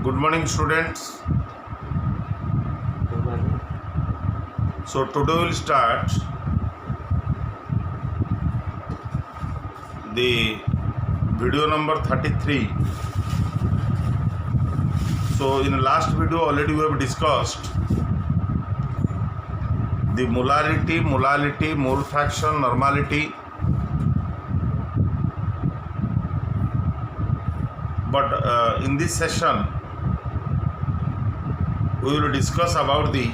Good morning, students. So today we'll start the video number 33. So in the last video already we have discussed the molality, mole fraction, normality. But in this session we will discuss about the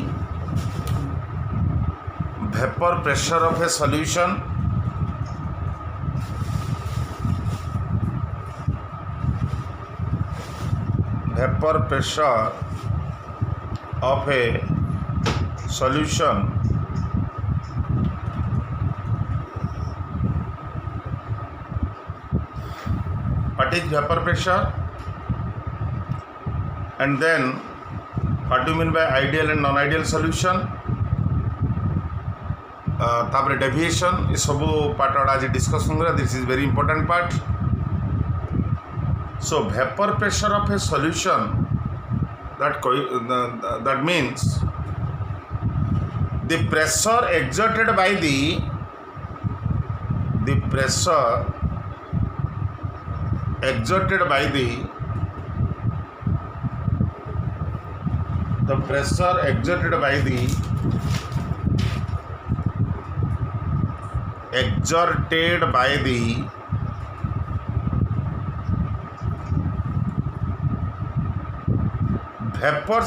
vapor pressure of a solution, vapor pressure of a solution, what is vapor pressure, and then what do you mean by ideal and non-ideal solution, तापर deviation ये सब part आज discussion करा. This is very important part. So vapour pressure of a solution that means the pressure exerted by the pressure exerted by the vapor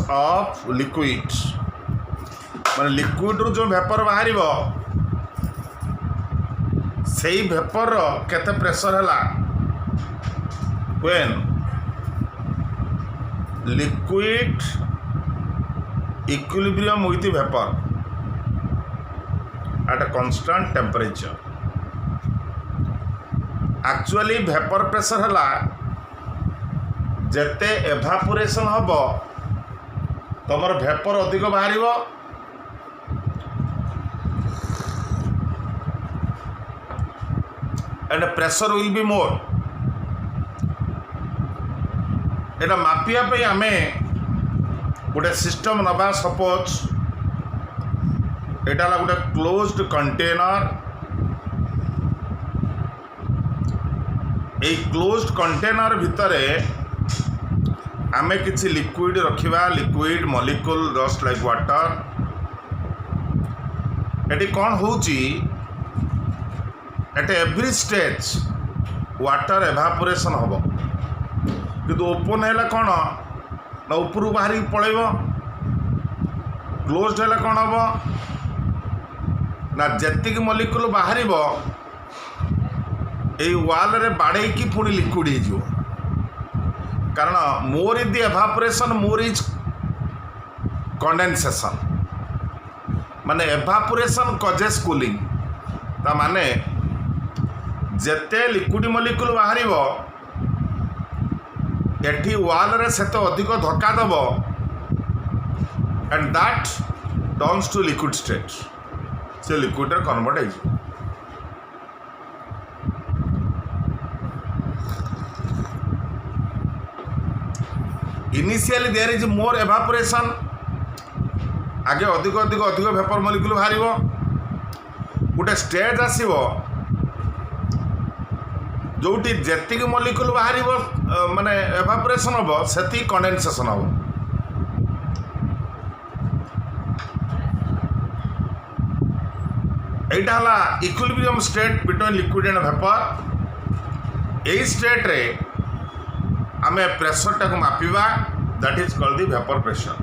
of liquid माने liquid रू जो vapour बाहर से वेपर केते प्रेशर है when liquid equilibrium with vapour at a constant temperature. Actually vapour pressure है जेते evaporation हम तुम वेपर अधिक बाहर and pressure will be more. एटा मापिया पे आमे गोटे सिस्टम नबा. सपोज एटा गोटे closed container. A closed container भितरे आमे किसी लिक्विड रखिबा. Liquid molecule just like water. एटी कौन होची at every stage water evaporation हम किंतु ओपन है कौन ना ऊपर बाहर पलैब. क्लोज्ड है कौन हम ना जेतिक मॉलिक्यूल बाहर ये वाल रे बाड़े की पुणी लिक्विड हो. कारण more is the evaporation more is condensation. माने एवापोरेशन कजेस कूलिंग. ता माने जेते लिक्विड मॉलिक्यूल बाहर एठी वाल रे सेते अधिक धक्का दब and that turns to liquid state. से लिक्विड रे कन्वर्ट हो. Initially there is more evaporation. आगे अधिक अधिक अधिक वेपर मॉलिक्यूल बाहर गोटे स्टेज आसो जोटी जेतिक मॉलिक्यूल बाहर माने एवापोरेशन हम से कंडेंसेशन हम. एटा हला equilibrium state between liquid and vapour. यही स्टेट रे आमे प्रेशर टाक मापिबा. That is called the vapour pressure.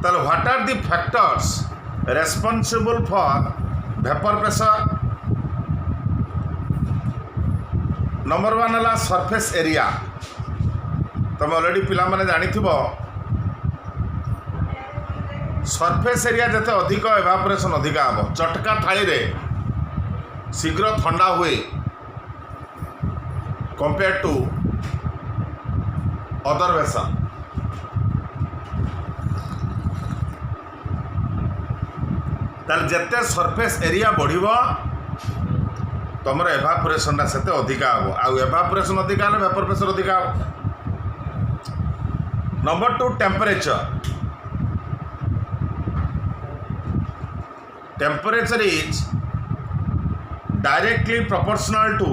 ताल what are the factors responsible for vapour pressure. Number 1 है सरफेस एरिया. तुम ऑलरेडी पिला माने जानी थिबो सरफेस एरिया जते अधिक एवापोरेशन अधिक हम. चटका थाली रे शीघ्र ठंडा हुए कंपेयर टू अदर वेसल. तार जेते सरफेस एरिया बढ़िबो तुम एभापोरेशन से अधिका हम आउ एभापोरेशन अधिका हेल्ले वेपर प्रेशर अधिका हम। Number 2 temperature. Temperature is directly proportional to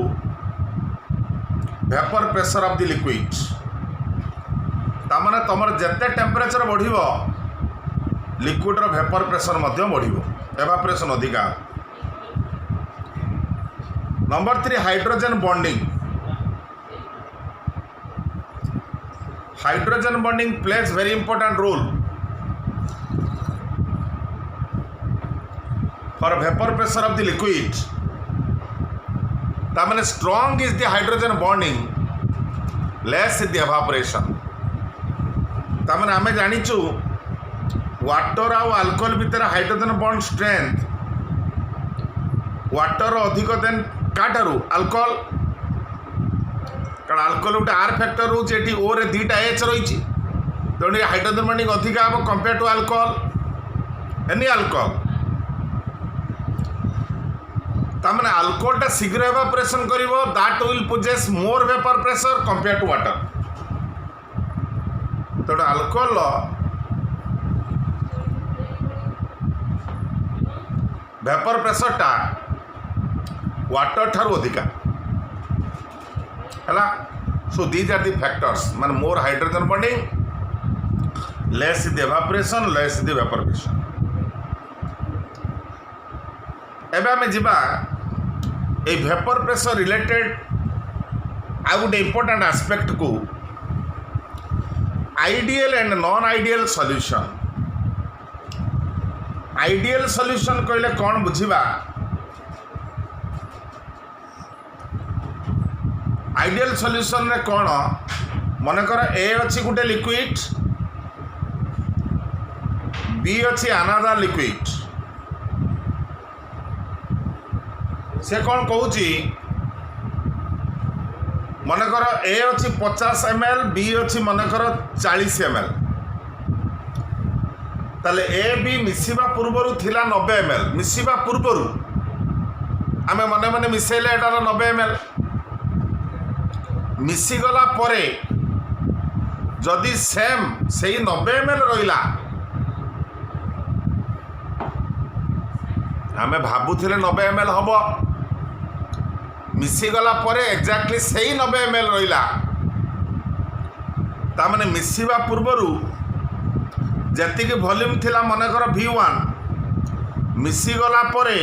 vapor pressure of the liquid। तामाने तुमर जिते टेम्परेचर बढ़िबो लिक्विड रो वेपर प्रेशर मध्य बढ़िबो एवापोरेशन अधिका। Number 3 hydrogen bonding. Hydrogen bonding plays very important role for vapour pressure of the liquid. तामाने strong is the hydrogen bonding less is the evaporation. तामाने आमे जानिचु वाटर आउ अल्कोहल भितर हाइड्रोजन बॉन्ड स्ट्रेंथ वाटर अधिक than काटारू alcohol कारण alcohol गोटे are factor रोचे ये ओ रे 2टा एच रही तेणु हाइड्रोजन बॉन्डिंग अधिका हम compare to alcohol any alcohol. तामाने अल्कोहलटा शीघ्र एवापोरेशन करिवो that will possess more vapour pressure compare to water. तेणु अल्कोहल वेपर प्रेशरटा वाटर ठारू अधिका है। So these are the factors माने more hydrogen bonding less the evaporation less the vapour pressure. एबे आमे जिबा ए वेपर प्रेशर रिलेटेड आ गोटे इंपोर्टेंट एस्पेक्ट को ideal and non ideal solution. Ideal solution कहले कौन बुझिबा आइडियल सॉल्यूशन रे कौन मनकर ए अच्छी गोटे लिक्विड बी अच्छी अनदर लिक्विड से कौन कहूँ मनकर ए अच्छी 50 ml बी अच्छी मनकर 40 ml ताले ए बी मिसिबा पूर्वरु थिला 90 ml मिसिबा पूर्वरु आमे मने मने मिसेले एटार 90 ml मिसिगला परे जदि सेम सही 90 ml रहिला आमे भाबुथिले 90 ml हबो मिसिगला परे एक्जाक्टली सही 90 ml रहिला तामाने मिसिबा पूर्वरु जति कि वॉल्यूम थिला मनकर V1 मिसिगला परे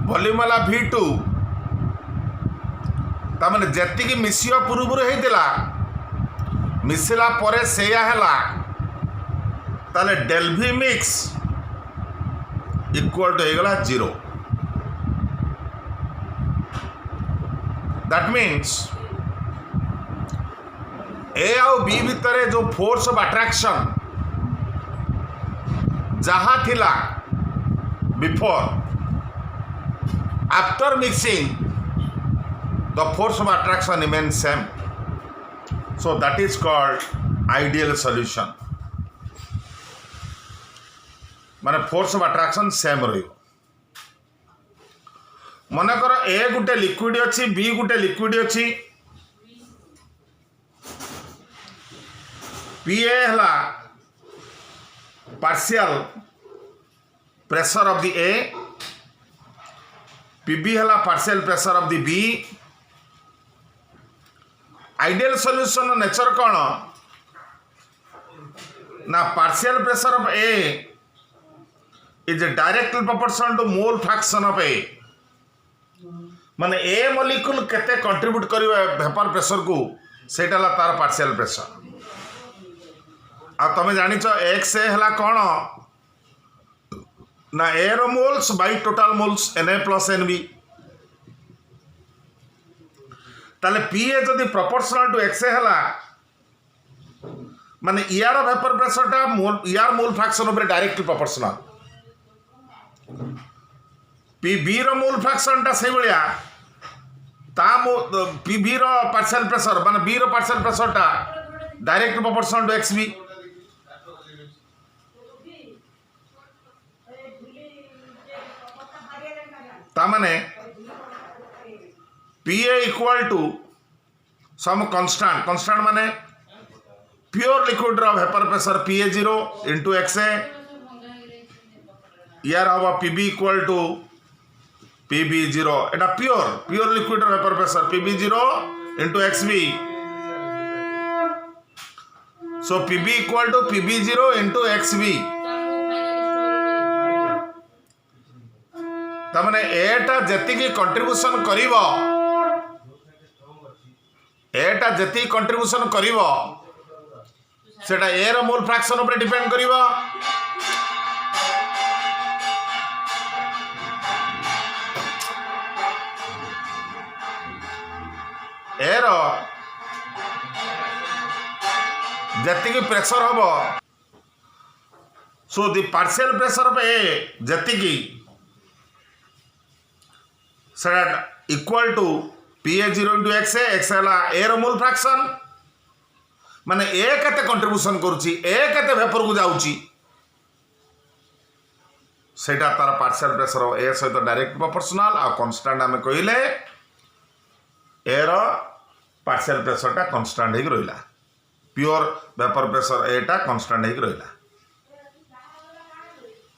वॉल्यूम वाला V2 तामाने जति कि मिसिया पूर्वरु हेतिला मिसिला परे सेया हैला ताले del V mix equal to हेगला 0। दैट मीन्स ए आउ बी भितरे जो फोर्स ऑफ अट्रैक्शन जहाँ थिला before after mixing the force of attraction remains same. So that is called ideal solution माने फोर्स ऑफ अट्रैक्शन सेम रही। मनकर ए गुटे liquid अच्छी बी गुटे लिक्विड अच्छी पीए हला partial pressure of the A PB हला partial pressure of the B. Ideal solution nature कौन ना partial pressure of A is directly proportional to mole fraction of A माने A molecule केते contribute करिवे vapour pressure को सेटा ला तार partial pressure. आ तमे जानिछ एक्स ए हला कौन ना ए रो moles by total moles Na plus Nb ताले पीए जदि प्रोपोर्शनल टू एक्स ए हला माने यार वेपर प्रेशर टा मोल यार मोल फ्रैक्शन ऊपर डायरेक्टली प्रोपोर्शनल पीबी रो मोल फ्रैक्शन टा से भलिया ता पीबी रो पार्शियल प्रेशर माने बी रो पार्शियल प्रेशर टा डायरेक्टली प्रोपोर्शनल टू एक्सबी तामाने PA equal to some constant माने प्योर लिक्विड रो vapour pressure PA0 into XA यार हम PB इक्वल टू PB0 एटा प्योर लिक्विड रो vapour pressure PB0 into XB so PB equal to PB0 into XB तामाने एटा जति contribution करिवो एटा जति contribution करिवो सेटा ए रो मोल फ्रैक्शन ऊपर डिपेंड करिवो ए रो जति प्रेशर हबो so the partial pressure of A जति सेटा equal to PA0 into XA है ए रो मोल फ्रैक्शन माने ए केते कंट्रीब्यूशन करूची ए केते वेपर को जाउची सेटा तार पार्शियल प्रेशर ए सहित डायरेक्ट प्रोपोर्शनल आ कांस्टेंट हमें कहले ए रो पार्शियल प्रेशर टा कांस्टेंट हे रहिला प्योर वेपर प्रेशर एटा कांस्टेंट हे रहिला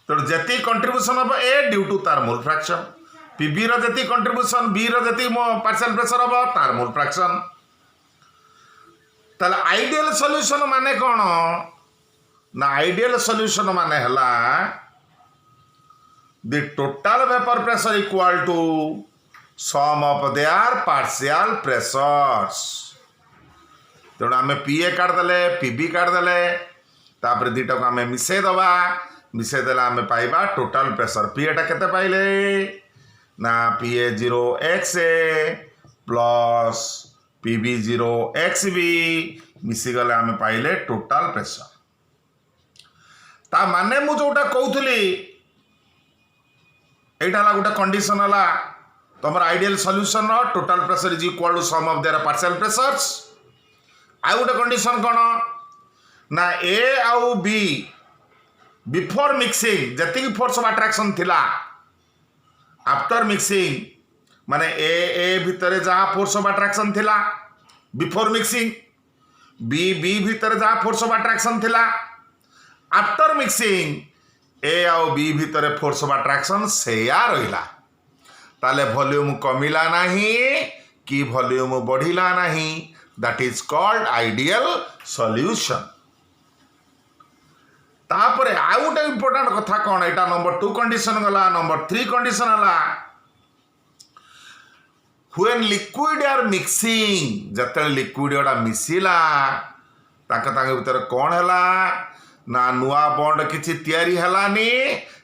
तो जति contribution of A due to तार मोल फ्रैक्शन PB रो जति कंट्रीब्यूशन B रो जति पार्शियल प्रेशर हबो तार मोल फ्रैक्शन ताले आइडियल सॉल्यूशन माने कोन ना आइडियल सॉल्यूशन माने हला the total vapour pressure equal to sum of their partial pressures तेणु आम PA काट देले PB काट देले तापर दुटा को आम मिसई दबा मिसई देला आम पाइबा टोटल प्रेशर PA टा केते पाइले ना PA0 XA plus PB0 XB मिसी गले आम पाइले टोटल प्रेशर ता माने मु जोटा कहूली एटा ला गोटे कंडीशन हला तमर आइडियल सॉल्यूशन रो total pressure is equal to sum of their partial pressures आ गोटे कंडीशन कोन ना A आउ B बिफोर मिक्सिंग जति फोर्स ऑफ अट्रैक्शन थिला आफ्टर मिक्सिंग माने ए भितर जहाँ फोर्स ऑफ अट्रैक्शन थिला बिफोर मिक्सिंग बी भितर जहाँ फोर्स ऑफ अट्रैक्शन थिला आफ्टर मिक्सिंग ए आउ बी भितर फोर्स ऑफ अट्रैक्शन सेया रहिला ताले वॉल्यूम कमिला नहीं कि वॉल्यूम बढ़िला नहीं that is called ideal solution तापरे आउ गोटे इंपोर्टेंट कथा कौन एटा नंबर 2 कंडीशन गला नंबर 3 कंडीशन हला व्हेन लिक्विड आर मिक्सिंग जते लिक्विड ओडा मिसिला ताका ताके भीतर कौन हला ना नुआ बॉन्ड किछि तयारी हलानी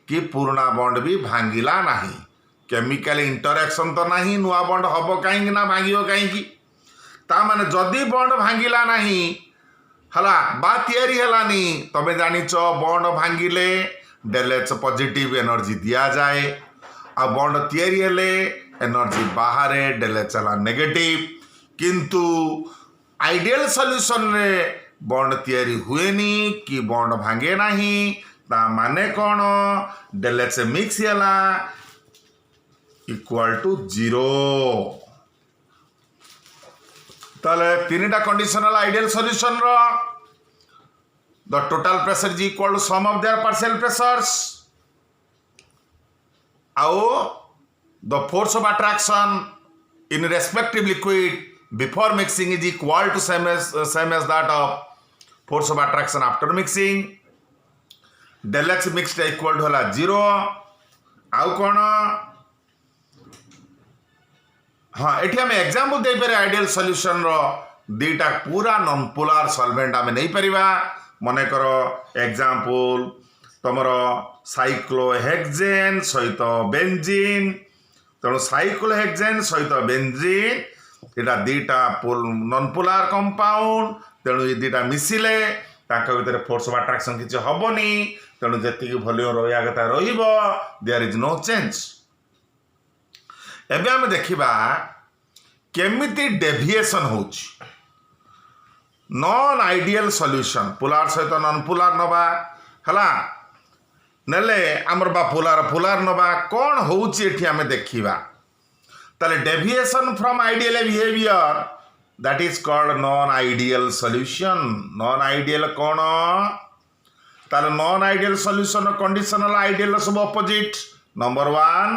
कि पुराना बॉन्ड भी भांगिला नहीं केमिकल इंटरैक्शन तो नहीं नुआ बॉन्ड हबो काहे ना भांगियो काहे ता माने जदी बॉन्ड भांगिला नहीं हला बा तयारी हलानी तबे जानिच बॉन्ड भांगिले डेलेच पॉजिटिव एनर्जी दिया जाए आ बॉन्ड तयारी हेले एनर्जी बाहर डेलेच हला नेगेटिव किंतु आइडियल सॉल्यूशन रे बॉन्ड तयारी हुएनी कि बॉन्ड भांगे नहीं ता माने कौन डेलेच मिक्स हला इक्वल टू 0 ताले तीनटा कंडीशनल आइडियल सॉल्यूशन रो the total pressure is equal to sum of their partial pressures आओ the force of attraction in respective liquid before mixing is equal to same as that of force of attraction after mixing del X mixed equal to हला 0 आउ कोन हाँ ये आम example दे पारे ideal solution रो दीटा पूरा non polar solvent आम नहीं परिबा मने कर एग्जाम्पल तुमर साइक्लोहेक्सेन सहित बेंजीन तेणु साइक्लोहेक्सेन सहित बेंजीन यहाँ दीटा नॉन पोलार कंपाउंड तेणु ये दीटा मिसिले भीतर फोर्स ऑफ अट्रैक्शन किसी हेनी तेणु जी वॉल्यूम रहा कथा देयर इज नो चेंज एबे आम देखा केमिति डेविएशन हो नॉन आइडियल सॉल्यूशन पोलार सहित नॉन पोलार नवा हला नेले आमर बा फुलार नवा कौन होउची एठी आमे देखिबा ताले deviation from ideal behaviour that is called non ideal solution non ideal कौन ताले non ideal solution conditional ideal सब opposite number 1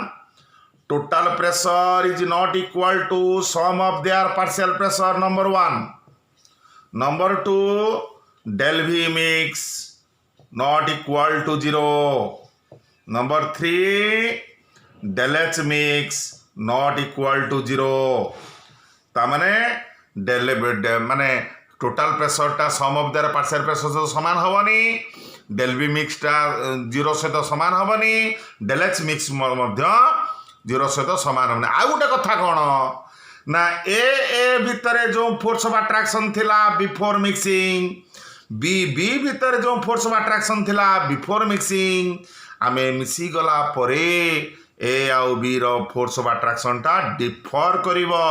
total pressure is not equal to sum of their partial pressure number 1 number 2 del V mix not equal to 0 number 3 del H mix not equal to 0 तामने del माने total pressure टा सम of their partial pressure से समान हबनी del V mix टा 0 से तो समान हबनी del H mix मध्य 0 से तो समान हबनी आ गुटे कथा कोन ना ए भितर जो फोर्स ऑफ अट्रैक्शन थिला बिफोर मिक्सिंग बी भितर जो फोर्स ऑफ अट्रैक्शन थिला बिफोर मिक्सिंग आमे मिसी गला परे ए आउ बी रो फोर्स ऑफ अट्रैक्शन टा डिफर करिवो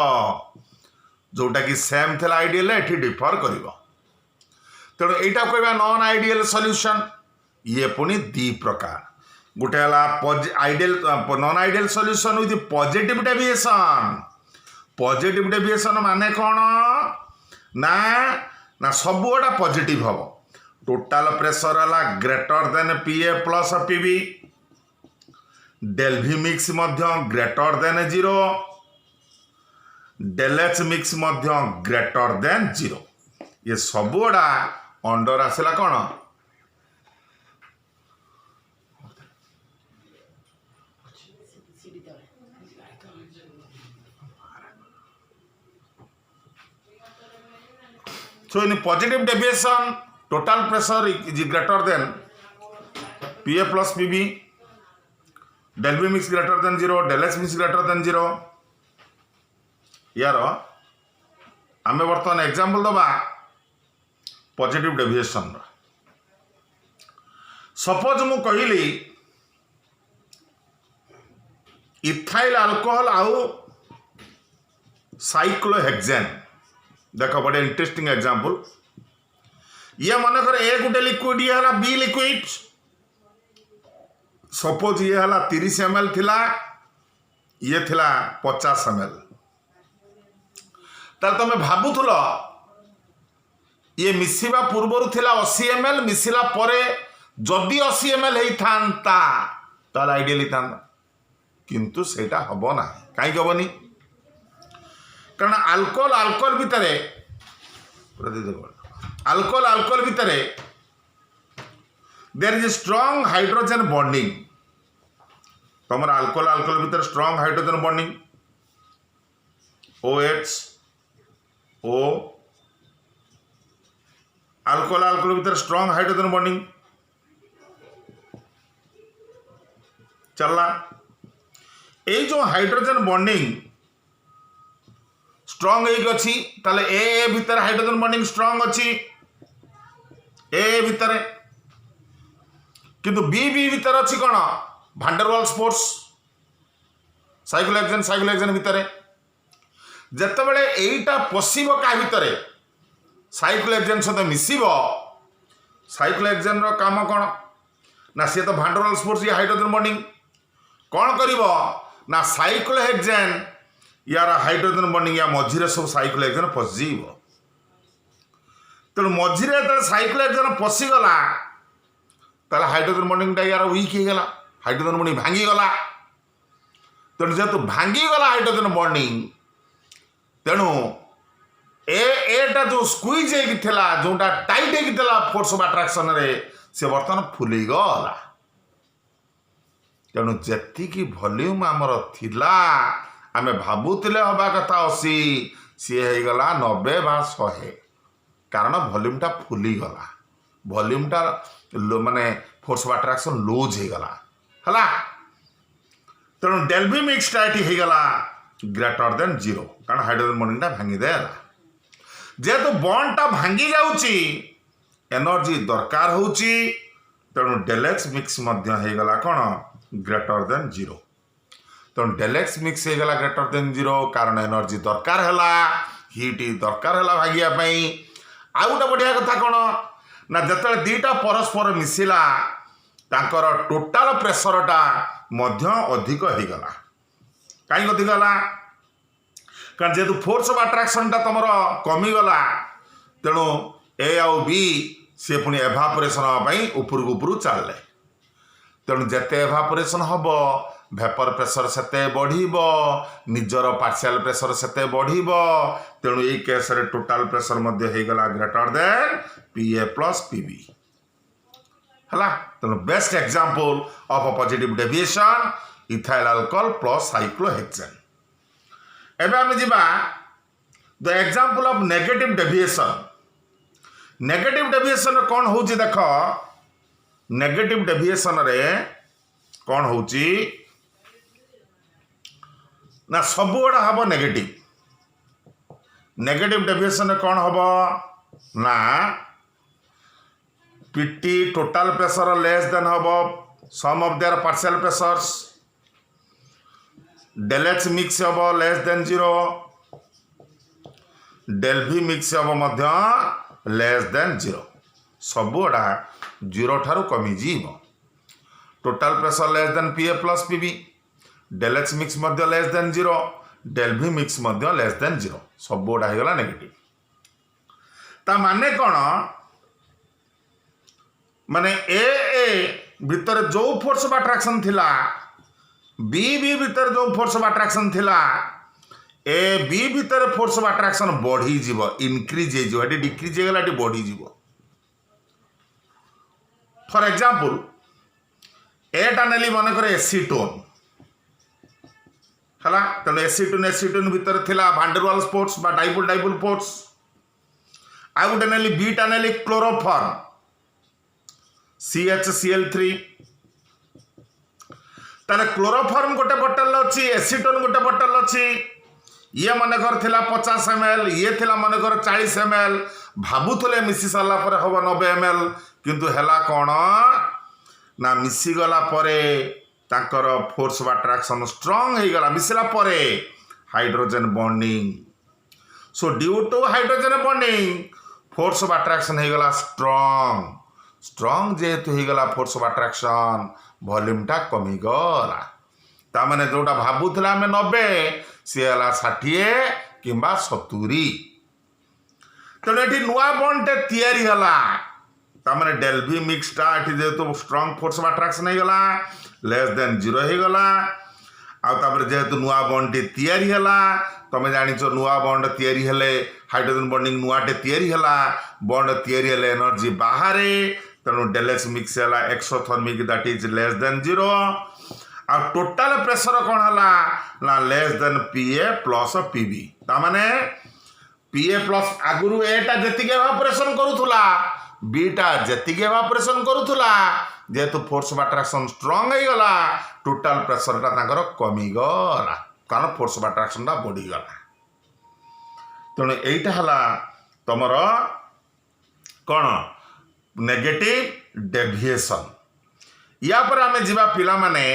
जोटा कि सेम थिला आइडियल एठी डिफर करिवो तेणु एटा कहबा नॉन आइडियल सॉल्यूशन ये पुनी दी प्रकार गुटे हला ideal non ideal solution with positive deviation माने कौन ना सब गोटा पॉजिटिव हम टोटल प्रेशर है ग्रेटर देन पीए plus PB del V mix greater than 0 del H mix greater than 0 ये सब गोटा अंडर आसला कौन So in positive deviation, total pressure is greater than PA plus PB, del V mix greater than 0, del H mix greater than 0. यार आमे वर्तमान example दबा positive deviation suppose मु कहली इथाइल अल्कोहल आउ साइक्लोहेक्सेन देखो बड़े इंटरेस्टिंग एग्जांपल ये मन कर ए गुटे लिक्विड ये हला बी लिक्विड सपोज ये हला 30 ml थिला ये थिला 50 ml तार तमे भाबुथुल ये मिसिबा पूर्वरु थिला 80 ml मिसिला परे जदि 80 ml हेई थांता तार आइडियली थांता किंतु सेटा हबो ना काई हबनी कारण अल्कोहल भितरे अल्कोहल भितरे there is strong hydrogen bonding तमर अल्कोहल भितर strong hydrogen bonding OH O alcohol भितर स्ट्रांग हाइड्रोजन बॉन्डिंग चलला ए जो हाइड्रोजन बॉन्डिंग स्ट्रांग एक अच्छी ताले ए भितर हाइड्रोजन बॉन्डिंग स्ट्रांग अच्छी ए भितर किंतु बी भितर अच्छी कौन भांडरवाल्स फोर्स साइक्लोहेक्सेन भितर जेतेबेले एटा पशिबो का भितर साइक्लोहेक्सेन सहित मिसिबो साइक्लोहेक्सेन रो काम कौन ना सी तो भांडरवाल्स फोर्स या हाइड्रोजन बॉन्डिंग कौन करिवो ना साइक्लोहेक्सेन यार हाइड्रोजन बॉन्डिंग या मझिरे सब साइक्लोहेक्सेन पशिब तेणु मझिरे जो साइक्लोहेक्सेन पशिगला ताले हाइड्रोजन बॉन्डिंग यार वीक हो गला हाइड्रोजन बॉन्डिंग भांगीगला तेणु जेहेतु भांगीगला हाइड्रोजन बॉन्डिंग तेणु एटा जो स्क्वीज होता जोटा टाइट होता फोर्स ऑफ अट्रैक्शन रे से बर्तमान फुली गला तेणु जेतिकी वॉल्यूम आमर थिला आमे भाबुतिले हवा कथा 80 सी हो गला 90 बा 100 कारण वॉल्यूम टा फुली गला वॉल्यूम टा माने फोर्स ऑफ अट्रैक्शन लूज हो गला हला तेणु डेल भी मिक्स टाइट हो गला ग्रेटर देन 0 कारण हाइड्रोजन बॉन्डिंग टा भांगी देला जेहेतु बॉन्ड टा भांगी जाउची एनर्जी दरकार होउची तेणु डेल एक्स मिक्स मध्य हो गला कोन ग्रेटर देन 0 तेणु डेल एक्स मिक्स हो गला ग्रेटर देन 0 कारण एनर्जी दरकार है हिट दरकार है भागिया आ गोटे बढ़िया कथा कौन ना जिते दीटा परस्पर मिसिला तांकर टोटाल प्रेसरटा मध्य अधिक हो गला। कहीं अधिक गला कारण जेहेतु फोर्स ऑफ अट्रैक्शन टा तुम कमीगला तेणु ए आउ बी सी पुणी एभापोरेशन होगापाई उपरकू उपरू चलले। तेणु जेते एभापोरेशन हम भेपर प्रेसर सेते बढ़िबो, निजर पार्शियल प्रेसर सेते बढ़िबो। तेणु ये केस रे टोटाल प्रेसर मध्य हो गला ग्रेटर देन पीए प्लस पीबी हला। तेणु best example of a positive deviation ethyl alcohol plus cyclohexane. एबे हम जिबा the example of negative deviation. Negative deviation कौन होची देख, नेगेटिव डेविएशन रे कौन होची ना सब गुड़ा हम नेगेटिव। नेगेटिव डेविएशन कौन हम ना PT total pressure less than हम sum of their partial pressures, del H mix हम less than 0, del V mix हम मध्य लेस देन 0। सब गुड़ा 0 ठारू कमी जीव। टोटाल प्रेशर लेस देन पीए plus PB, del H mix मध्य less than 0, del V mix मध्य लेस देन 0। सब गुड़ा हो नेगेटिव। ता माने कौन माने ए भितर जो फोर्स ऑफ अट्रैक्शन थिला, बी भितर जो फोर्स ऑफ अट्रैक्शन थिला, ए बी भितर फोर्स ऑफ अट्रैक्शन बढ़ी जीव, इनक्रीज हे जीव, एटी डिक्रीज हे गला, एटी बढ़ी जीव। फॉर एग्जांपल एटा नेली मन करे एसीटोन हला। तेणु एसीटोन भितर थिला भांडर वाल्स फोर्स बा डाइपोल फोर्स। आ गोटे नेली बीटा नेली क्लोरोफॉर्म CHCl3। ताले क्लोरोफॉर्म गोटे बोतल अच्छी, एसीटोन गोटे बोतल अच्छी। ये मनकर थिला 50 ml, ये थिला मनकर 40 ml। भाबुले मिसी सारा पर हम 90 ml, किंतु हेला कौन ना मिसीगला परे तांकर फोर्स ऑफ अट्रैक्शन स्ट्रांग हो गला। मिसला परे hydrogen bonding, so due to hydrogen bonding force of attraction हो गला स्ट्रांग। स्ट्रांग जेहेतु हो गला फोर्स ऑफ अट्रैक्शन वॉल्यूम टा कमी गला। ता माने जोटा भाबुथला हमें 90 सी हला 60 किंबा 70। तेणु ये नुआ बॉन्ड टे तैयारी हला। तामाने डेल भी मिक्सटा एठी जेहेतु स्ट्रांग फोर्स ऑफ अट्रैक्शन हो गला लेस देन 0 हो गला। आउे जेहेतु नुआ बॉन्ड टी तैयारी हला, तमें जानिच नुआ बॉन्ड तैयारी हेले हाइड्रोजन बॉन्डिंग नुआटे तैयारी हला, बॉन्ड तैयारी हेले एनर्जी बाहरे। तेणु डेल एच मिक्स हला exothermic that is less than 0। आ टोटाल प्रेशर कौन हला ना लेस देन पीए प्लस पीबी। तामाने पीए प्लस आगुरु एटा जेतिके एवापोरेशन करूथुला, बीटा जेतिके एवापोरेशन करूथुला, जेहेतु फोर्स ऑफ अट्रैक्शन स्ट्रांग हो गला टोटाल प्रेशर टा तांकर कमी गला कारण फोर्स ऑफ अट्रैक्शन टा बढ़ी गला। तेणु एटा हला तमर कौन नेगेटिव डेविएशन। या पर आमे जीवा पिला माने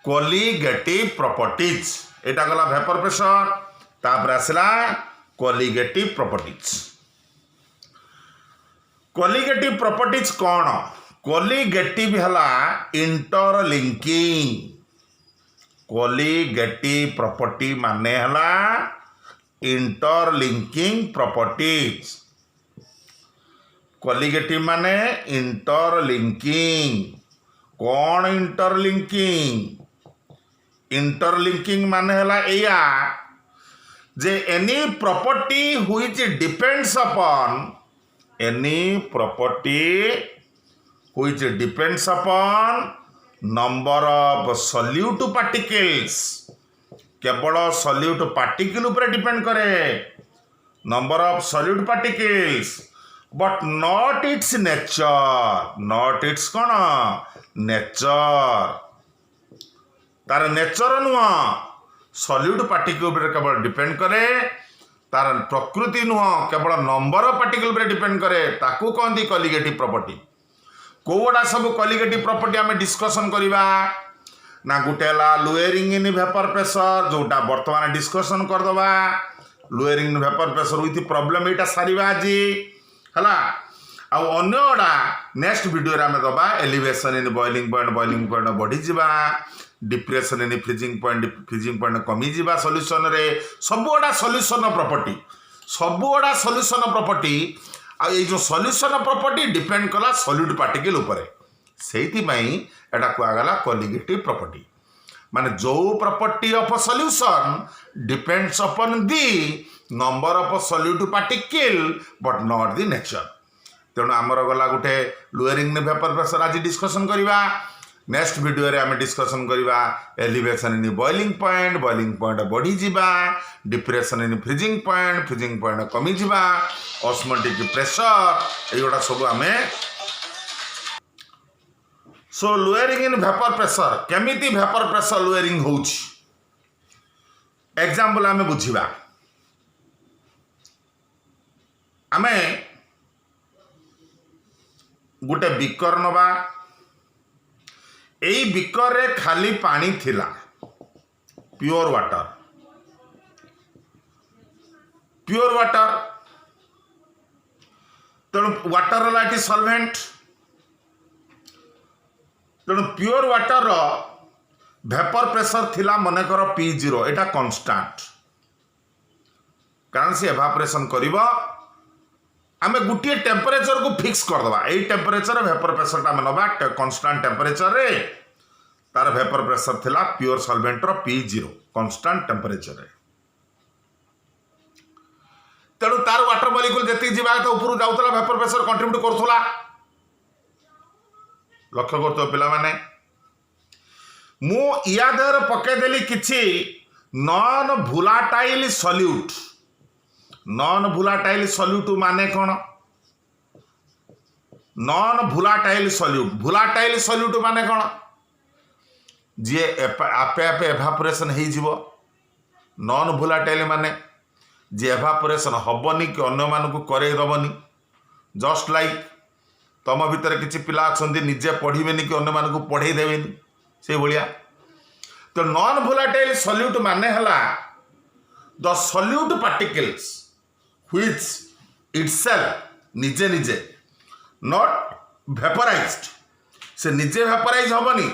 कोलिगेटिव प्रॉपर्टीज। एटा गला वेपर प्रेशर, तापर आसला कोलिगेटिव प्रॉपर्टीज। कोलिगेटिव प्रॉपर्टीज कौन? कोलिगेटिव हला इंटरलिंकिंग। कोलिगेटिव प्रॉपर्टी माने हला इंटरलिंकिंग प्रॉपर्टीज। कोलिगेटिव माने इंटरलिंकिंग। कौन इंटरलिंकिंग? इंटरलिंकिंग माने हला एया जे any property which depends upon any property which depends upon number of solute particles. केवल सॉल्यूट पार्टिकल ऊपर डिपेंड करे number of solute particles but not its nature. Not its कौन नेचर, तार नेचर नुह सॉल्यूट पार्टिकल ऊपर केवल depend करे, तार प्रकृति नुह केवल नंबर ऑफ पार्टिकल ऊपर डिपेंड करे। ताकू कहती कोलिगेटिव प्रॉपर्टी। कोड़ा सब कोलिगेटिव प्रॉपर्टी आम डिस्कसन करवा ना गोटे लोअरिंग इन वेपर प्रेशर जोटा बर्तमान डिस्कसन करदे। Lowering in vapour pressure with problem यहाँ सारा आज है। आउटा नेक्स्ट वीडियो आम दबा एलिवेशन इन बॉइलिंग पॉइंट बढ़ी जा डिप्रेशन इन फ्रीजिंग पॉइंट कमी जा सॉल्यूशन रे सबुड़ा सॉल्यूशन प्रॉपर्टी सबुड़ा सॉल्यूशन प्रॉपर्टी आ ये जो सॉल्यूशन प्रॉपर्टी डिपेंड कला सॉलिड पार्टिकल ऊपर से एटा कहगला कोलिगेटिव प्रॉपर्टी माने जो property of solution depends upon the number of solute particle but not the nature तेणु आमर गला गोटे लोअरिंग वेपर प्रेशर आज डिस्कशन करवा नेक्स्ट वीडियो रे आम डिस्कशन करवा एलिवेशन इन बॉइलिंग पॉइंट बढ़ी जा डिप्रेशन इन फ्रीजिंग पॉइंट कमी जा ऑस्मोटिक प्रेशर एगुड़ा सब आम सो लोअरिंग इन वेपर प्रेशर केमिति वेपर प्रेशर लोअरिंग होउछि एग्जांपल आम बुझिबा आमे गोटे बिकर नवा एई बिकर रे खाली पानी थिला प्योर वाटर तेणु वाटर है सॉल्वेंट तेणु प्योर वाटर वेपर प्रेशर थिला मनकर P0 एटा कांस्टेंट कारण से एवापोरेशन करिवो आमे गुटिए टेम्परेचर को फिक्स करदबा एई टेम्परेचर वेपर प्रेशर ता नबा कांस्टेंट टेम्परेचर रे तार वेपर प्रेशर थिला प्योर सॉल्वेंट रो P0 कांस्टेंट टेम्परेचर रे तेणु तार वाटर मॉलिक्यूल जति जीवा तो ऊपर जाउतला वेपर प्रेशर कंट्रीब्यूट करथुला लक्ष्य करतो पिला माने मु या देर पके देली किछि non volatile solute non volatile solute माने कौन नॉन भोलाटाइल सॉल्यूट माने कौन जी आपे आपे एवापोरेशन हो जीवो नॉन भोलाटाइल माने जी एवापोरेशन हबनी कि अन्य मानकु करे दबनी जस्ट लाइक तम भीतर किछि पिला अछंती निजे पढ़िबेनी कि अन्य मानकु पढ़ेई देबेनी से भलिया तो नॉन भोलाटाइल सॉल्यूट माने हला the solute particles which itself निजे निजे not vaporized से निजे वेपराइज हेनी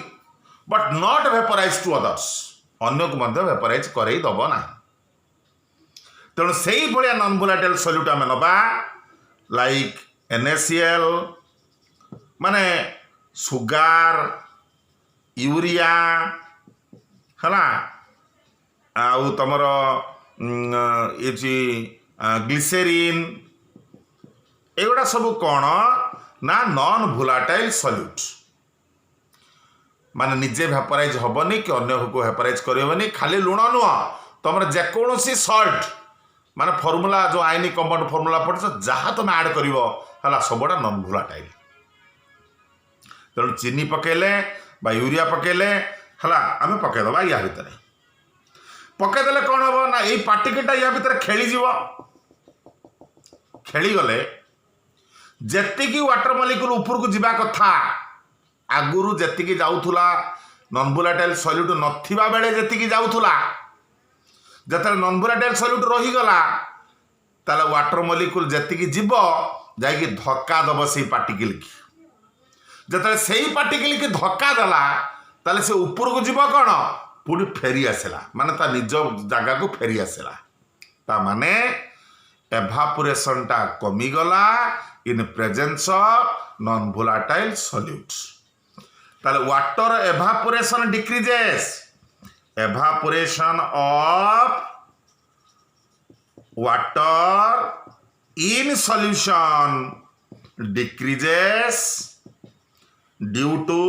but not vaporise to others अन्य को मध्य वेपराइज करई दब ना तेणु से ही भाया नॉन भोलाटाइल सॉल्यूट आम नबा लाइक NaCl माने सुगार यूरिया है आउ तमर ये ग्लिसेरीन एगुड़ा सब कौन ना नॉन भोलाटाइल सॉल्यूट माने निजे वेपराइज हेनी कि अन्य को वेपराइज करनी खाली लुण नुह तुम जेकोसी सल्ट माने फॉर्मूला जो आईनी कंपाउंड फॉर्मूला पढ़ जहाँ तुम ऐड कर सबटा नॉन भोलाटाइल तेणु चीनी पकेले बा यूरिया पकेले है आम पकईदबा या भितर पकईदे कौन हम ना यही पार्टिकलटा या भितर खेली गले जेतिकी वाटर मॉलिक्यूल ऊपर को जीवा कथा आगुरु जेतिकी जाउथुला नॉन भोलाटाइल सॉल्यूट नथिबा बेले जेतिकी जाउथुला जतले नॉन भोलाटाइल सॉल्यूट रही गला ताले वाटर मॉलिक्यूल जेतिकी जीव जाई धक्का दब से पार्टिकल की जतले सेही पार्टिकल की धक्का दला ताले से ऊपर को जीव कौन पुणी फेरी आसला माने ता निज जगह को फेरी आसला ता माने एवापोरेशन टा कमी गला in presence of non volatile solute ताले water evaporation decreases evaporation of water in solution decreases due to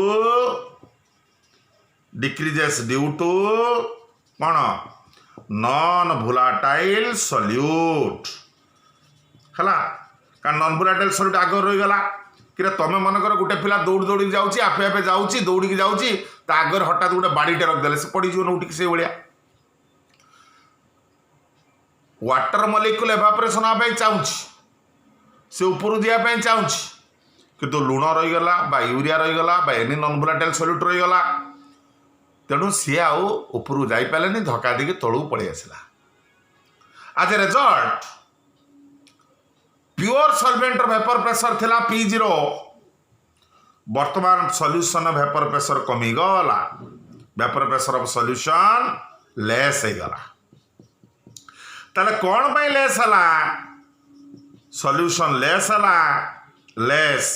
कौन नॉन भोलाटाइल सॉल्यूट है कारण नॉन भोलाटाइल सॉल्यूट आगे रहीगला कि तुम मनकर गोटे पिला दौड़ दौड़ी जाऊँगी आपे आपे जाऊँगी दौड़ी जाऊँगी आगे हठात गोटे बाड़ीटे रखिदे से पड़ज नौटिक से भाया वाटर मॉलिक्यूल एवापोरेशन हाँ चाहूँ से ऊपर जावाई चाहूँ किंतु लुण रहीगला बा यूरिया रहीगला बा एनी नॉन भोलाटाइल सॉल्यूट रहीगला तेणु सी आउ ऊपर जापारे धक्का देकी तलू पलि आसला आज result pure solvent vapour pressure थिला P0 वर्तमान सॉल्यूशन वेपर प्रेशर कमी गला vapour pressure of solution less हो गला ताले कौन पाई लेस हला सॉल्यूशन लेस हला less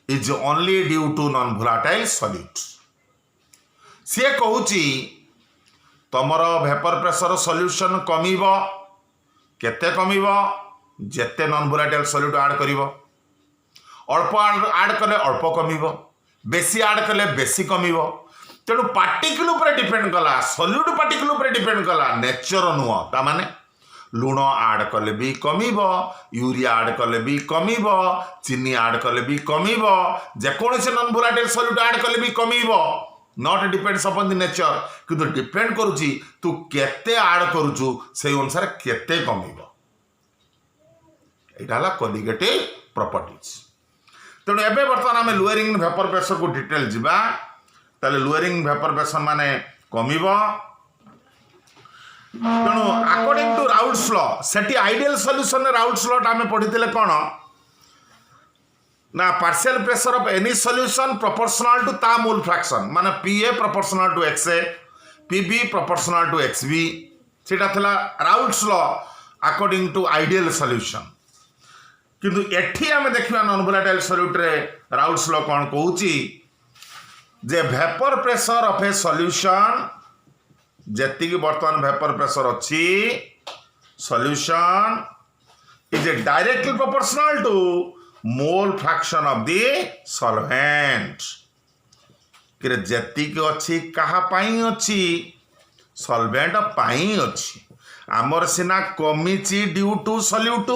is only due to non volatile solute सी कहूची तमर वेपर प्रेशर सॉल्यूशन कमिबो केते कमिबो जेते नॉन वोलाटाइल सॉल्यूट ऐड करिवो अल्प ऐड कले अल्प कमिबो बेसी ऐड कले बेसी कमिबो तेणु पार्टिकल उपर डिपेंड कला सॉल्यूट पार्टिकल उपर डिपेंड कला नेचर नुह ता माने लुण ऐड कले भी कमिबो यूरिया ऐड कले भी कमिबो चीनी ऐड कले भी कमिबो जेकोसी नॉन वोलाटाइल सॉल्यूट ऐड कले भी कमिबो not depends upon the nature किंतु डिपेंड करूची तू केते ऐड करूचु से अनुसार केते कमिबो एटा ला कोलिगेटिव प्रॉपर्टीज तेणु एबे बर्तमान आम लोअरिंग वेपर प्रेशर को डिटेल जिबा ताले लोअरिंग वेपर प्रेशर माने कमिबो तेणु अकॉर्डिंग टू राउट्स लॉ सेठी आइडियल सॉल्यूशन राउट्स लॉ आम पढ़ी कौन ना partial pressure of any solution proportional to ता मोल फ्रैक्शन माने PA proportional to XA PB proportional to XB सेटा थला Raoult's law according to ideal solution किंतु एठी आम देखिबा नॉन वोलाटाइल सॉल्यूट रे राउट्स लॉ कौन कहूची जे vapour pressure of a solution जेति की वर्तमान वेपर प्रेशर अच्छी solution is directly proportional to mole fraction of the solvent कि जेति की अच्छी कहा पाई अच्छी सॉल्वेंट पाई अच्छी आमर सिना कमिची ड्यू टू सॉल्यूट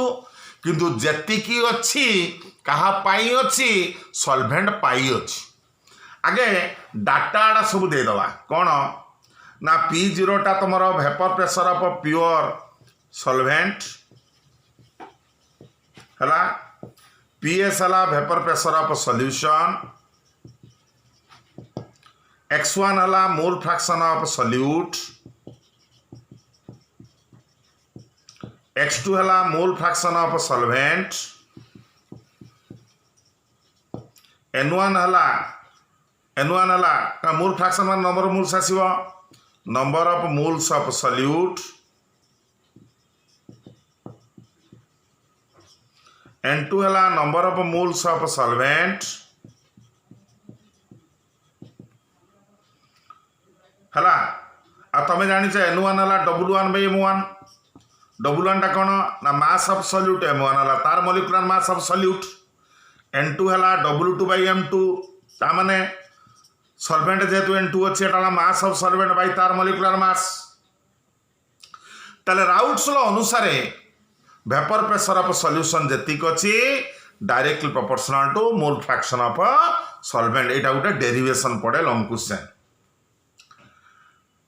किंतु जेति की अच्छी कहा पाई अच्छी सॉल्वेंट पाई अच्छी आगे डाटा आड़ा सब दे दवा कौन ना P0 टा तुमर vapour pressure of pure solvent हला PS हला vapour pressure of solution X1 हला मोल फ्रैक्शन ऑफ सॉल्यूट X2 हला मोल फ्रैक्शन ऑफ सॉल्वेंट N1 हला का मोल फ्रैक्शन मान नंबर ऑफ मोल्स आसीबो number of moles of solute N2 हला number of moles of solvent हला आ तमे जानि छ N1 हला W1 by M1 W1 टा कोन ना मास ऑफ सॉल्यूट M1 हला तार molecular mass of solute N2 हला W2 by M2 ता माने सॉल्वेंट जेतु N2 अच्छे एटा मास ऑफ सॉल्वेंट बाय तार मॉलिक्यूलर मास ताले राउट्स लॉ अनुसार वेपर प्रेशर ऑफ सॉल्यूशन जेतिक अच्छी directly proportional to mole fraction of solvent एटा गोटे डेरिवेशन पड़े लॉन्ग क्वेश्चन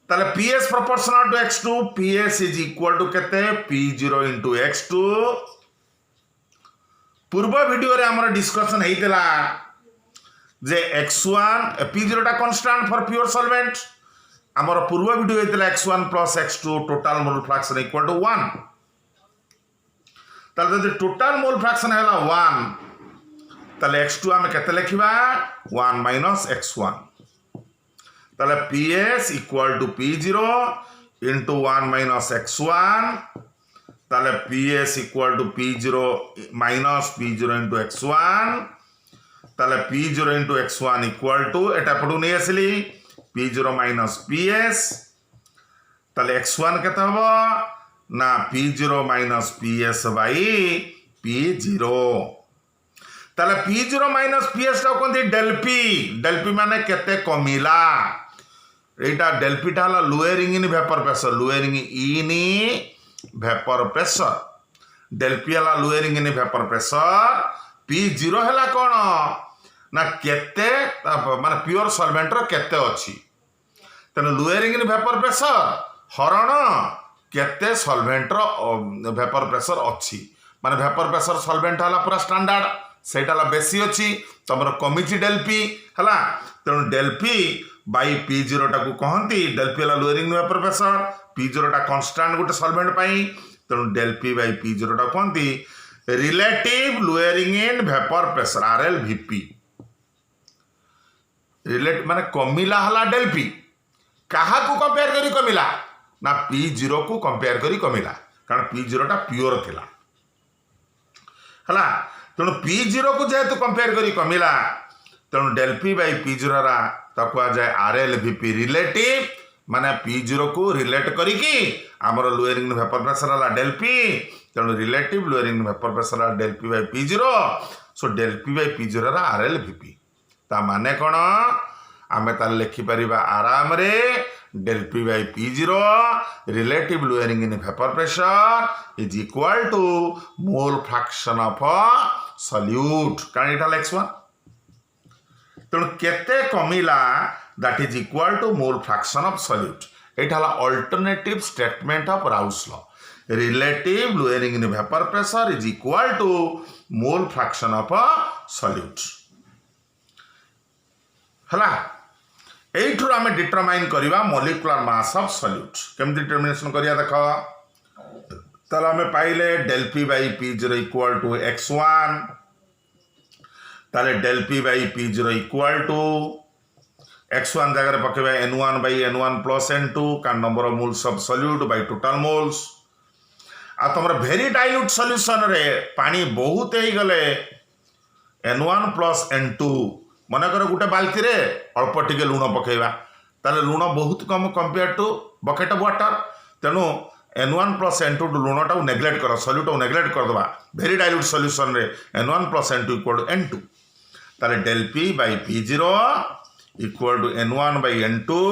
ताले PS proportional to X2 PS is equal to केते P0 into X2 पूर्व वीडियो रे हमर डिस्कशन हेइतला जे X1 P0 टा कांस्टेंट फॉर प्योर सॉल्वेंट हमर पूर्व वीडियो हेइतला X1 plus X2 total mole fraction equal to 1 ताले जे टोटल मोल फ्रैक्शन हैला 1 ताले X2 हम केते लिखिबा 1 minus X1 ताले PS equal to P0 into 1 minus X1 ताले PS equal to P0 minus P0 into X1 ताले P0 into X1 equal to एटा पडू नै आसली P0 minus PS ताले X1 केते हबो ना P0 minus PS by P0 ताले P0 minus PS टा कोन डेल P माने केते कमिला एटा डेल P टा हला lowering in vapour pressure lowering in vapour pressure del P हला lowering in vapour pressure P0 हला कोन ना केते माने प्योर सॉल्वेंट रो केते अछि तने लोअरिंग इन वेपर प्रेशर हरण केते सॉल्वेंट रो वेपर प्रेशर अछि माने वेपर प्रेशर सॉल्वेंट हला पूरा स्टैंडर्ड सेटा ला बेसी अछि तमर कमिची डेल P हला तने डेल P बाई P0 टा को कहंती डेल P हला लोअरिंग वेपर प्रेशर P0 टा कांस्टेंट गोटे सॉल्वेंट पाई तने डेल P बाई P0 टा कहंती relative lowering in vapour pressure RLVP relate माने कमिला हला डेल पी कहा को कंपेयर करी कमिला ना P0 को कंपेयर करी कमिला कारण P0 टा प्योर थिला हला तेणु P0 को जेहेतु कंपेयर करी कमिला तेणु डेल पी बाई P0 रा ताको आ जाए RLVP रिलेटिव माने P0 को रिलेट करी की हमर लोअरिंग वेपर प्रेशर हला डेल पी तेणु रिलेटिव लोअरिंग वेपर प्रेशर हला del P by P0 so del P by P0 रा RLVP ता माने कौन आमे तार लिखि परिबा आराम रे del P by P0 relative lowering in vapour pressure is equal to mole fraction of solute कारण इटा लेक्स तेणु केते कमिला that is equal to mole fraction of solute एटा हला alternative statement of Raoult's law relative lowering in vapour pressure is equal to mole fraction of solute हला एठुर आमे डिटरमाइन करिवा मॉलिक्यूलर मास ऑफ सॉल्यूट केम डिटरमिनेशन करिया देखो तला आमे पाइले del P by P0 equal to x1 ताले del P by P0 equal to x1 जगह पकेबा n1 by n1 plus n2 का number of moles of solute by total moles आ तमर वेरी डाइल्यूट सॉल्यूशन रे पानी बहुत ही गले n1 प्लस n2 मनकर गोटे बाल्टी रे अल्प टिके लुण पकेबा ताले लुण बहुत कम compare to bucket of water तेणु n1 प्लस n2 लुण टाउ नेग्लेक्ट कर सॉल्यूट नेग्लेक्ट कर दबा वेरी डाइल्यूट सॉल्यूशन रे n1 plus n2 equal to n2 ताले del P by P0 equal to n1 by n2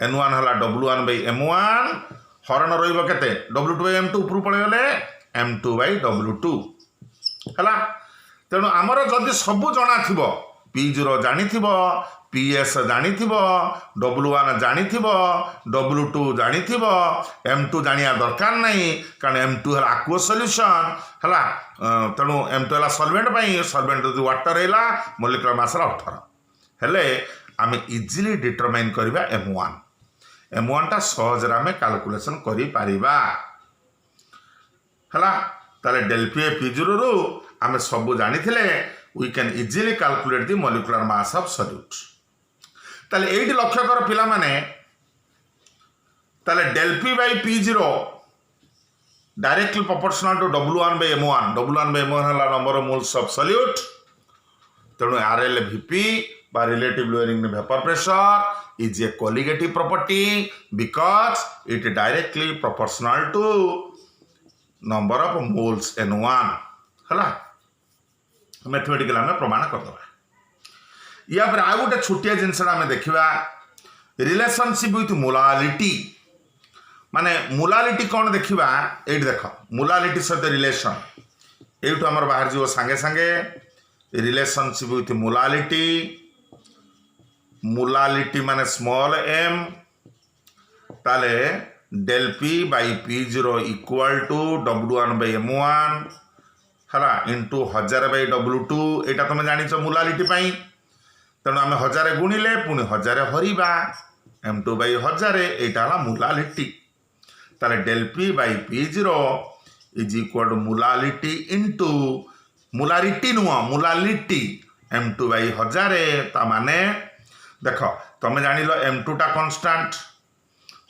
n1 हला w1 बाई m1 हरण रहिबो केते w2 बाई m2 ऊपर पळे गले m2 बाई w2 हला तेणु आमर जदि सब जणा थिबो P0 जानिथिबो PS जानिथिबो W1 जानिथिबो W2 जानिथिबो M2 जानिया दरकार नहीं कारण M2 हला aqueous सॉल्यूशन हला तेणु M2 हला सॉल्वेंट पई सॉल्वेंट जदि वाटर हैला मॉलिक्यूलर मास 18 हेले आमे इजीली डिटरमाइन करबा M1 ता सहज रे कैलकुलेशन करि पारिबा हला ताले डेल पी P0 रु आमे सब जानिथिले we can easily calculate the molecular mass of solute ताले एठी लक्ष्य कर पिला माने ताले del p by P0 directly proportional to W1 by M1 हला number of moles of solute तेणु RLVP by relative lowering the vapor pressure is a colligative property because it directly proportional to number of moles N1 हला mathematical में प्रमाण करदे या पर आ गोटे छोटिया जिनसा आम देखा रिलेशनशिप विथ मोलालिटी माने मोलालिटी कौन देखा ये देख मोलालिटी सहित रिलेशन एठू आमर बाहर जीव सांगे सांगे रिलेशनशिप विथ मोलालिटी माने स्मॉल m ताले del P by P0 equal to W1 by M1 हला इंटू 1000 बाई W2 एटा तुम जानिछ मोलालिटी पाई तेणु आम 1000 गुणिले पुणी 1000 हरिबा M2 बाई 1000 एटा हला मोलालिटी ताले del P by P0 is equal to molality into molality नुआ मोलालिटी M2 बाई 1000 ता माने देख तुम जानिलो M2 टा कांस्टेंट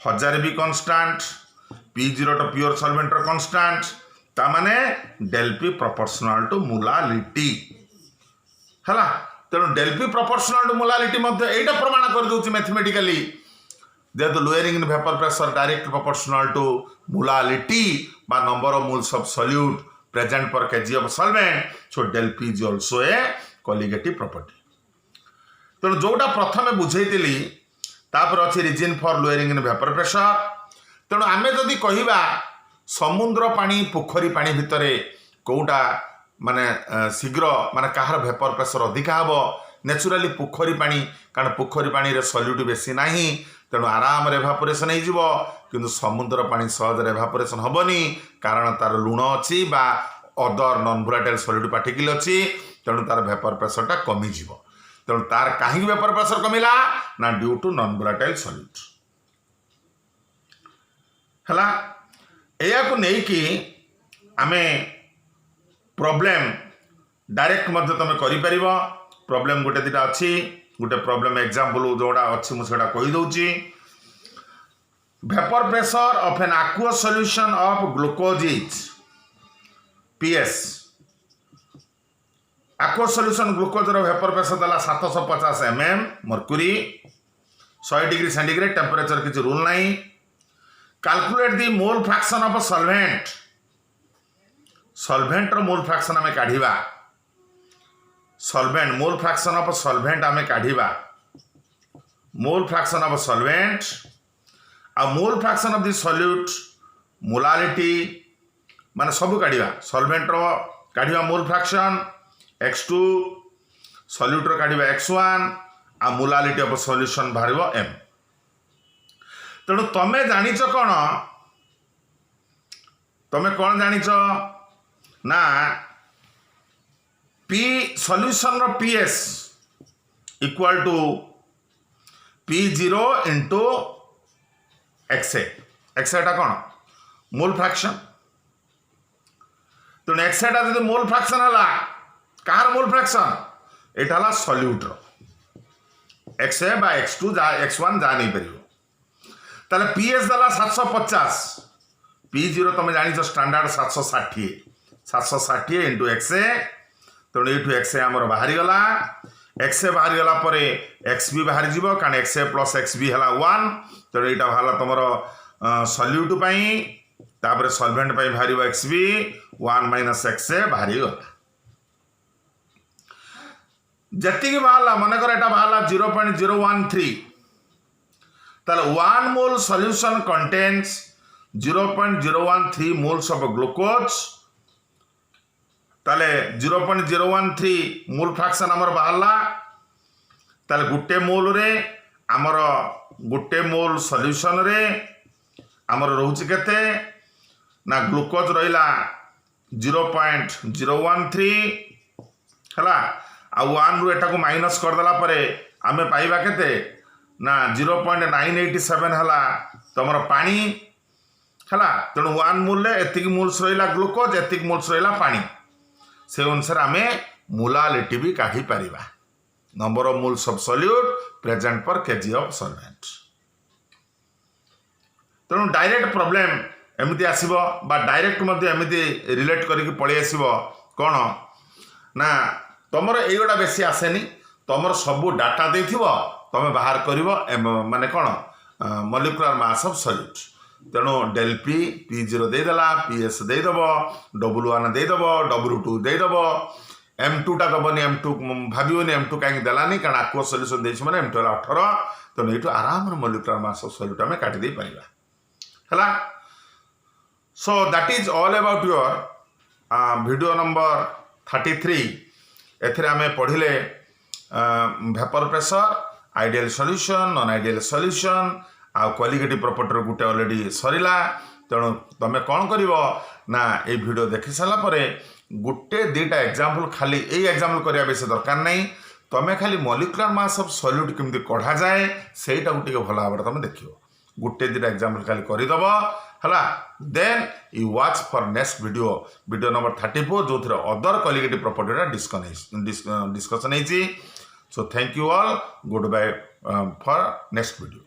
1000 भी कांस्टेंट P0 टा प्योर सॉल्वेंट रा कांस्टेंट ता माने del P proportional to molality हला तेणु del P proportional to molality मध्य एटा प्रमाण कर दउची मैथमेटिकली जेहेतु lowering in vapour pressure direct proportional to molality बा number of moles of solute present per KG of solvent so del P is also a colligative property तेणु जोटा प्रथमे बुझेइतिली तापर अछि reason for lowering in vapour pressure तेणु आमे जदि कहिबा समुद्र पानी पोखरी पानी भितरे कोटा माने शीघ्र माने कहार वेपर प्रेशर अधिका हबो नेचुरली पोखरी पानी कारण पोखरी पानी रे सॉल्यूट बेसी नाही तेणु आराम रे एवापोरेशन हो जिवो किंतु समुद्र पानी सहज रे एवापोरेशन हबनी कारण तार लुण अछि बा other non volatile solute particle अछि तेणु तार वेपर प्रेशर टा कमी जिवो तेणु तार काहे वेपर प्रेशर कमिला ना due to non volatile solute हला एया को नै कि आमे प्रॉब्लम डायरेक्ट मध्य तुम कर प्रॉब्लम गोटे दुटा अच्छी गोटे प्रॉब्लम एग्जांपल जोड़ा अच्छी मुझे कही दूची vapour pressure of an aqueous solution of glucose is PS aqueous solution glucose रो वेपर प्रेशर दला 750 mm mercury 100 degree centigrade temperature किसी रूल नहीं calculate the mole fraction of solvent रो मोल फ्रैक्शन आमे काढिबा solvent mole fraction of solvent आमे काढिबा मोल फ्रैक्शन ऑफ सॉल्वेंट आ mole fraction of the solute molality माने सब काढिबा सॉल्वेंट रो काढिबा मोल फ्रैक्शन x2 सॉल्यूट रो काढिबा x1 आ मोलालिटी ऑफ सॉल्यूशन बाहरिबो m तेणु तमे जानिच कौन तमे कौन जानिच ना पी सॉल्यूशन रो PS equal to P0 into XA एक्सएटा कौन मोल फ्रैक्शन तेणु एक्सएटा जो मोल फ्रैक्शन है कहार मोल फ्रैक्शन एटा हला सॉल्यूट रो एक्सए बा x2 x1 जा नहीं परियो ताले पीएस दला 750 P0 तुम जानिछ स्टैंडर्ड 760 इंटू एक्सए तेणु ये एक्सए आमर बाहरी गला एक्सए बाहरी गला परे एक्स बी बाहरी जीवो कारण एक्सए प्लस एक्स बी हला 1 तेणु यहाँ बाहर तुम सॉल्यूट पाई तापर सॉल्वेंट पाई बाहर एक्स बी 1 माइनस एक्सए बाहरी गला जति बाहर मनकर यहाँ बाहर 0.013 ताले 1 mole solution contains 0.013 moles of glucose ताले 0.013 मोल फ्रैक्शन आमर बाहरला ताले गुटे मोल रे आमर गुटे मोल सॉल्यूशन रे आमर रोच केते ना ग्लूकोज रहिला 0.013 हला आ 1 रु एटा को माइनस कर देला परे आमे पाइबा केते ना 0.987 हला तमर पानी हला तेणु 1 मोल एतिक मोल्स रहिला ग्लूकोज एतिक मोल्स रहिला पानी से अनुसार आमे मोलालिटी भी काढ़ी Paribas number of moles of solute present per KG of solvent तेणु डायरेक्ट प्रॉब्लम एमती आसीबो बा डायरेक्ट मध्य एमती रिलेट करके पळि आसीबो कोन ना तमर एगोडा बेसी आसेनी तमर सब डाटा देथिबो तमे बाहर करिवो माने कोन मॉलिक्यूलर मास ऑफ सॉल्यूट तेणु डेल पी P0 देदेला PS देदेव W1 देदेव W2 देदेव M2 टा दबनी M2 भावियोनी M2 कहीं देलानी कारण aqueous solution देछि माने M2 18 तेणु ये आराम मॉलिक्यूलर मास ऑफ सॉल्यूट आमे काटी दे परिबा हला so that is all about your video number 33 एथिरे आमे पढिले vapour pressure ideal solution non ideal solution आ क्वालिटेटिव प्रॉपर्टी गुटे ऑलरेडी सरीला तेणु तुम कौन कर ना ये वीडियो देखि सारा पर गुटे दुटा एग्जांपल खाली यही एग्जांपल करने बेस दरकार नहीं तुम खाली मॉलिक्यूलर मास ऑफ सॉल्यूट केमती कढ़ा जाए सेटा टे भल भाव तुम देख गुटे दुटा एग्जांपल खाली करदेव है then you watch for next video number 34 जो the other qualitative property discussion so thank you all good bye for next video.